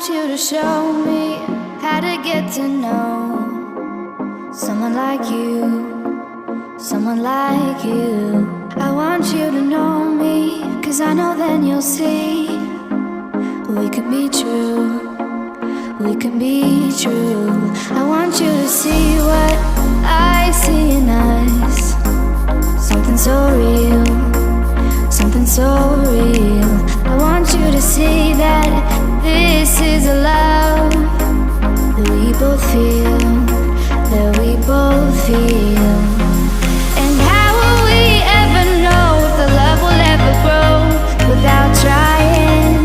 want you to show me how to get to know someone like you, someone like you. I want you to know me, 'cause I know then you'll see we can be true, we can be true. I want you to see what I see in us, something so real, something so real. I want you to see that this is a love that we both feel, that we both feel. And how will we ever know if the love will ever grow without trying,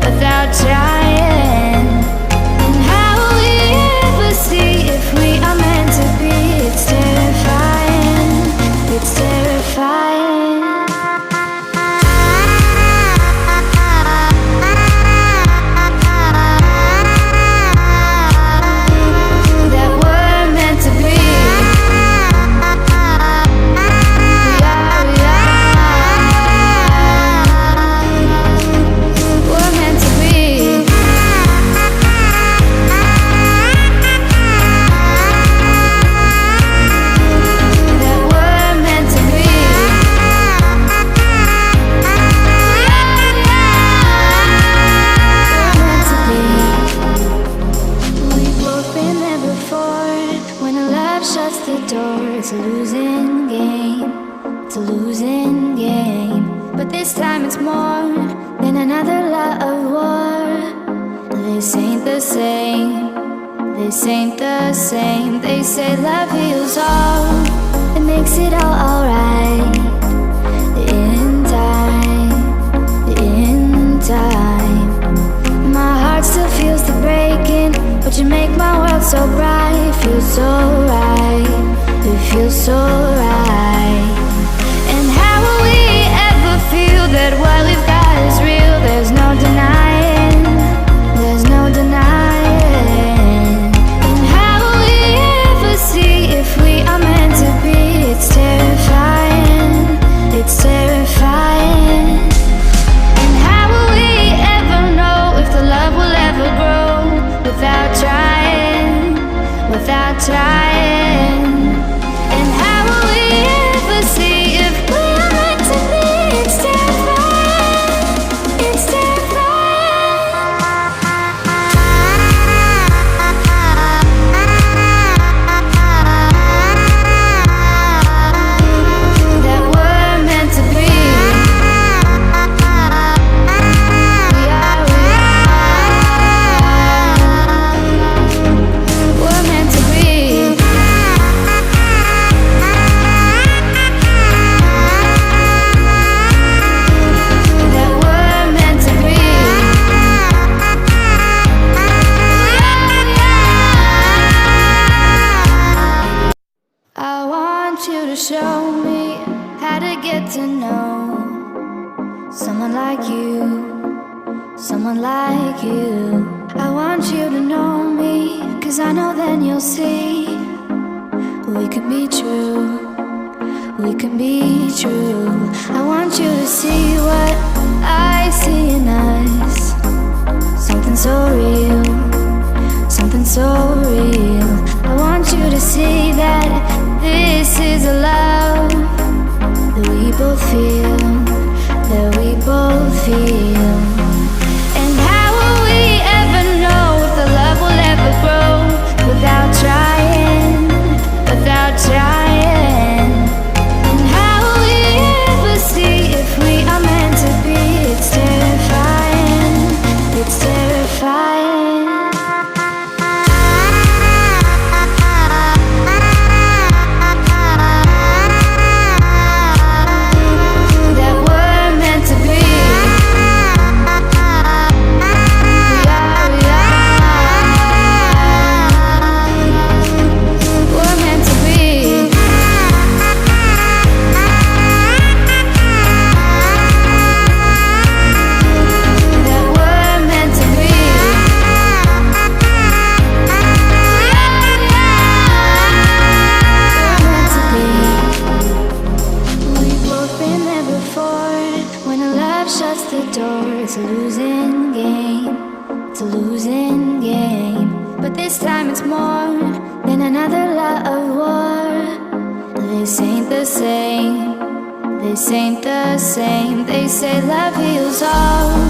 without trying? And how will we ever see if we are meant to be? It's terrifying, it's terrifying. It's a losing game, it's a losing game. But this time it's more than another love war. This ain't the same, this ain't the same. They say love heals all, it makes it all alright. In time, in time. My heart still feels the breaking, but you make my world so bright. Feels so right, it feels so right. And how will we ever feel that what we've got is real? There's no denying, there's no denying. And how will we ever see if we are meant to be? It's terrifying, it's terrifying. And how will we ever know if the love will ever grow without trying, without trying? And how will we ever see if we are meant to be? It's terrifying, it's terrifying. That we're meant to be. We are, we're meant to be. That we're meant to be. I want you to show me how to get to know someone like you, someone like you. I want you to know me, 'cause I know then you'll see we can be true, we can be true. I want you to see what I see in us, something so real, something so real. I want you to see that this is a love that we both feel, that we both feel. And how will we ever know if the love will ever grow without trying, without trying? And how will we ever see if we are meant to be? It's terrifying, this time it's more than another love war. This ain't the same, this ain't the same. They say love heals all,